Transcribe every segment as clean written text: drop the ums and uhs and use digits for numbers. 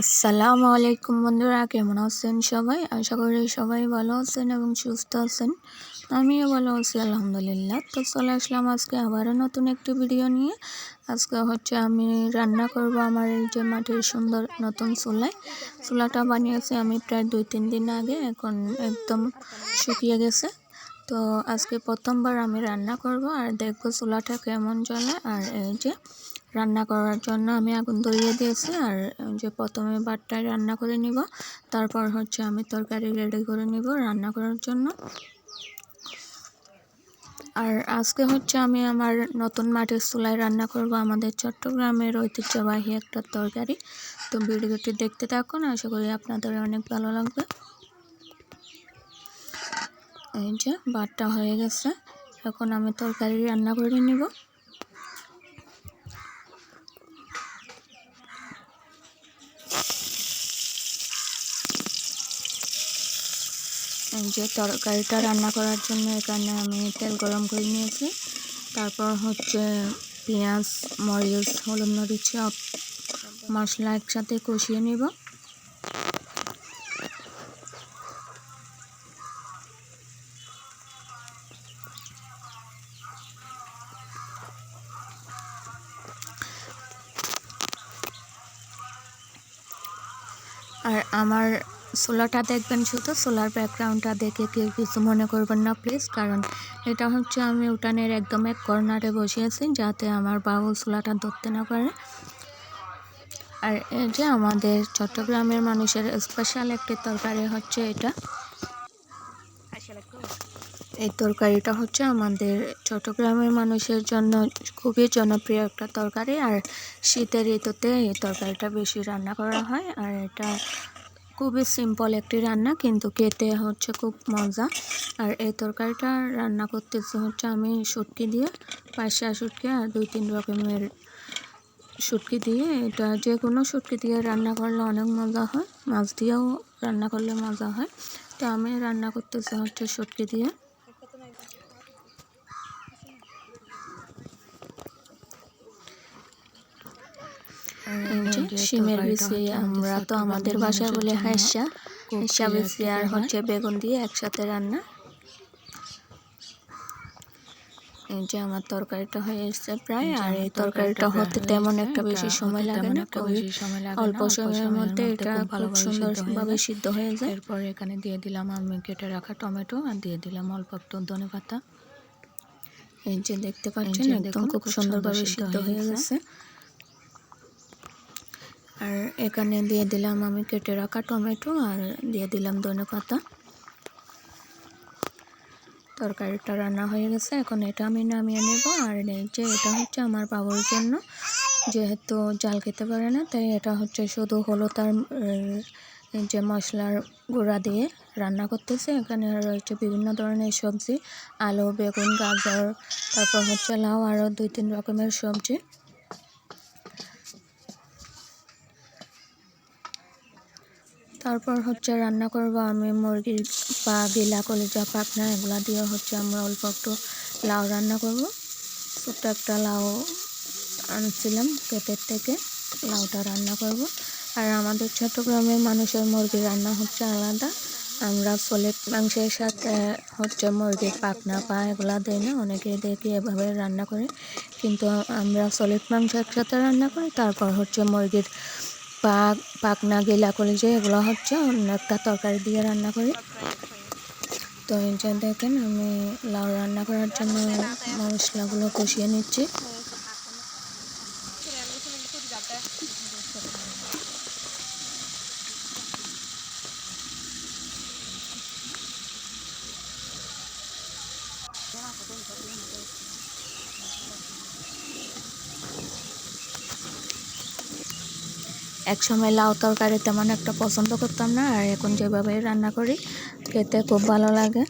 আসসালামু আলাইকুম বন্ধুরা, কেমন আছেন সবাই? আশা করি সবাই ভালো আছেন এবং সুস্থ আছেন। আমিও ভালো আছি আলহামদুলিল্লাহ। তো চলে আসলাম আজকে আবারও নতুন একটি ভিডিও নিয়ে। আজকে আমি রান্না করব আমার এই যে মাটির সুন্দর নতুন চুলাটা বানিয়েছি আমি প্রায় 2-3 দিন আগে, এখন একদম শুকিয়ে গেছে। তো আজকে প্রথমবার আমি রান্না করব আর দেখব চুলাটা কেমন জ্বলে। আর এই যে রান্না করার জন্য আমি আগুন ধরিয়ে দিয়েছি। আর যে প্রথমে ভাতটাই রান্না করে নিব, তারপর আমি তরকারি রেডি করে নিব রান্না করার জন্য। আর আজকে আমি আমার নতুন মাটির চুলায় রান্না করব আমাদের চট্টগ্রামের ঐতিহ্যবাহী একটা তরকারি। তো ভিডিওটি দেখতে থাকুন, আশা করি আপনাদের অনেক ভালো লাগবে। এই যে ভাতটা হয়ে গেছে, এখন আমি তরকারি রান্না করে নিব। যে তরকারিটা রান্না করার জন্য এখানে আমি তেল গরম করে নিয়েছি। তারপর পেঁয়াজ, মরিচ, হলুদ, মরিচ সব মশলা একসাথে কষিয়ে নিব। আর আমার চুলাটা দেখবেন, শুধু চুলার ব্যাকগ্রাউন্ডটা দেখে কেউ কিছু মনে করবেন না প্লিজ, কারণ এটা আমি উঠানের একদম এক কর্নারে বসিয়েছি যাতে আমার বাবু চুলাটা ধরতে না পারে। আর এই যে আমাদের চট্টগ্রামের মানুষের স্পেশাল একটি তরকারি এটা। এই তরকারিটা আমাদের চট্টগ্রামের মানুষের জন্য খুবই জনপ্রিয় একটা তরকারি। আর শীতের ঋতুতে এই তরকারিটা বেশি রান্না করা হয়। আর এটা খুবই সিম্পল একটি রান্না, কিন্তু খেতে খুব মজা। আর এই তরকারিটা রান্না করতেছি আমি শুটকি দিয়ে, পাঁচশা শুটকি আর 2-3 রকমের শুটকি দিয়ে। এটা যে কোনো শুটকি দিয়ে রান্না করলে অনেক মজা হয়, মাছ দিয়েও রান্না করলে মজা হয়। তো আমি রান্না করতেছি শুটকি দিয়ে। শিমের বিচি, আমরা তো আমাদের ভাষায় বলি হাঁসা বিচি আর বেগুন দিয়ে একসাথে রান্না। এই যে আমার তরকারিটা হয়ে এসেছে প্রায়। আর এই তরকারিটা হতে তেমন একটা বেশি সময় লাগে না, অল্প সময়ের মধ্যে এটা খুব সুন্দরভাবে সিদ্ধ হয়ে যায়। এরপর এখানে দিয়ে দিলাম আমি কেটে রাখা টমেটো আর দিয়ে দিলাম অল্প একটু ধনেপাতা। এই যে দেখতে পাচ্ছেন একদম খুব সুন্দরভাবে সিদ্ধ হয়ে গেছে। আর এখানে দিয়ে দিলাম আমি কেটে রাখা টমেটো আর দিয়ে দিলাম ধনেপাতা। তরকারিটা রান্না হয়ে গেছে, এখন এটা আমি নামিয়ে নেব। আর এই যে এটা আমার বাবুর জন্য, যেহেতু জাল খেতে পারে না, তাই এটা শুধু হলুদ আর যে মশলার গুঁড়া দিয়ে রান্না করতেছে। এখানে রয়েছে বিভিন্ন ধরনের সবজি, আলু, বেগুন, গাজর, তারপর লাউ, আরও 2-3 রকমের সবজি। তারপর রান্না করব আমি মুরগির পা, গিলা, কলিজা, পাখনা, এগুলা দিয়ে আমরা অল্প একটু লাউ রান্না করব। ছোট্ট একটা লাউ আনছিলাম ক্ষেতের থেকে, লাউটা রান্না করব। আর আমাদের চট্টগ্রামের মানুষের মুরগি রান্না আলাদা। আমরা সলিড মাংসের সাথে মুরগির পাখনা, পা এগুলা দেয় না, অনেকে দেখি এভাবে রান্না করে, কিন্তু আমরা সলিড মাংস একসাথে রান্না করি। তারপর মুরগির পাখনা, গিলা, কলিজা এগুলো অন্য একটা তরকারি দিয়ে রান্না করি। তো এই যে দেখেন আমি লাউ রান্না করার জন্য মশলাগুলো কষিয়ে নিচ্ছি। একসময় লাউ তরকারি তেমন একটা পছন্দ করতাম না, আর এখন যেভাবে রান্না করি খেতে খুব ভালো লাগে।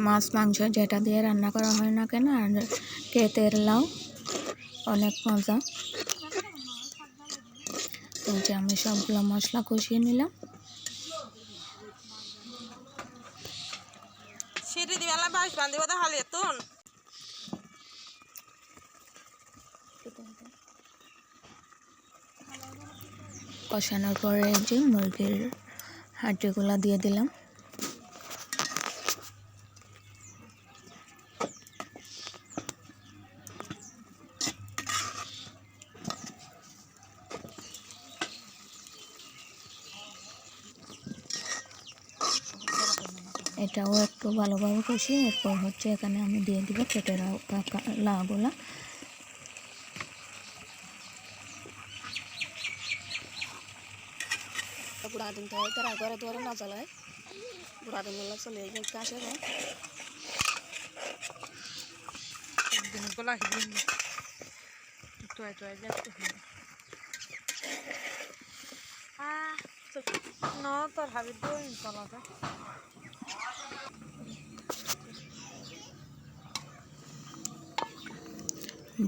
মাছ, মাংস যেটা দিয়ে রান্না করা হয় না কেন, আর ক্ষেতের লাউ অনেক মজা। এই যে আমি সবগুলো মশলা কষিয়ে নিলাম। কষানোর পরে যে মুরগির হাড্ডিগুলো দিয়ে দিলাম। এটাও একটু ভালোভাবে কষিয়ে এরপর হচ্ছে এখানে আমি দিয়ে দিব কেটে রাখা লাউগুলা। বুড়া দিন তো তারা ঘরে দুয়ারে না জ্বালায়, বুড়া দিন চলে আসে একদিন গলা no তোর হাবি দই চলাতে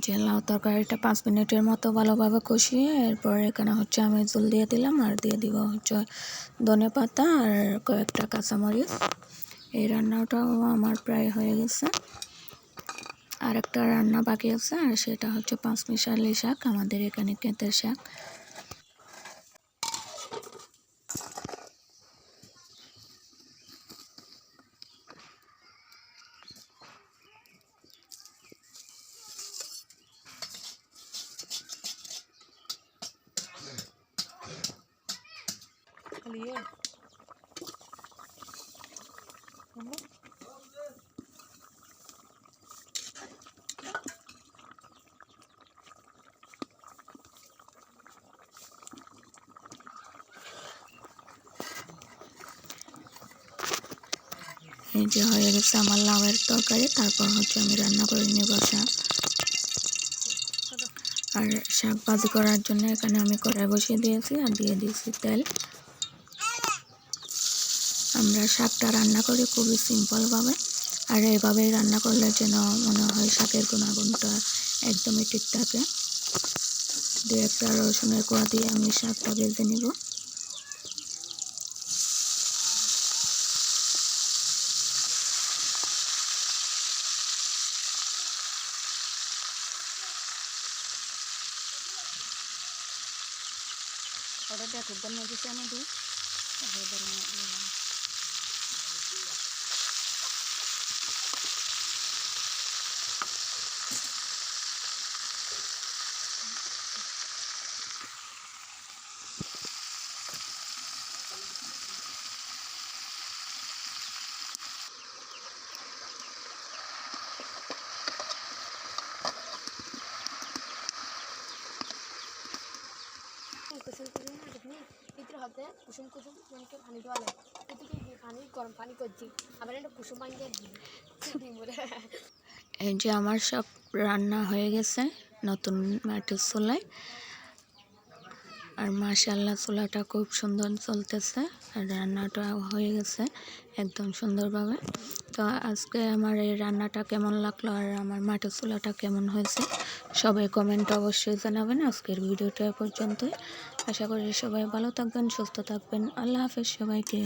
যে লাউ তরকারিটা 5 মিনিটের মতো ভালোভাবে কষিয়ে এরপর এখানে হচ্ছে আমি জল দিয়ে দিলাম আর দিয়ে দিব হচ্ছে ধনেপাতা আর কয়েকটা কাঁচামরিচ। এই রান্নাটাও আমার প্রায় হয়ে গেছে, আর একটা রান্না বাকি আছে আর সেটা হচ্ছে 5 মিশালি শাক, আমাদের এখানে কেতের শাক। এই যে হয়ে গেছে আমার লাউয়ের তরকারি। তারপর হচ্ছে আমি রান্না করে নেব শাক। আর শাক ভাজি করার জন্য এখানে আমি কড়াই বসিয়ে দিয়েছি আর দিয়ে দিয়েছি তেল। আমরা শাকটা রান্না করি খুবই সিম্পলভাবে, আর এইভাবেই রান্না করলে যেন মনে হয় শাকের গুণাগুণটা একদমই ঠিক থাকে। 2-1টা রসুনের কোয়া দিয়ে আমি শাকটা ভেজে নিব। ওটা দেখো বন্য দিচ্ছে আমি দিই ভিতরে হতে কুসুম কুসুম অনেকে পানি ডোয়ালে এদিকে পানি গরম পানি করছি আবার একটা কুসুম পানি দিয়ে এই যে আমার সব রান্না হয়ে গেছে নতুন মাটির চুলায়, আর মাশাআল্লাহ চুলাটা খুব সুন্দর চলতেছে আর রান্নাটা হয়ে গেছে একদম সুন্দরভাবে। তো আজকে আমার এই রান্নাটা কেমন লাগলো আর আমার মাটির চুলাটা কেমন হয়েছে সবাই কমেন্ট অবশ্যই জানাবেন। আজকের ভিডিওটা পর্যন্তই, আশা করি সবাই ভালো থাকবেন, সুস্থ থাকবেন। আল্লাহ হাফেজ সবাইকে।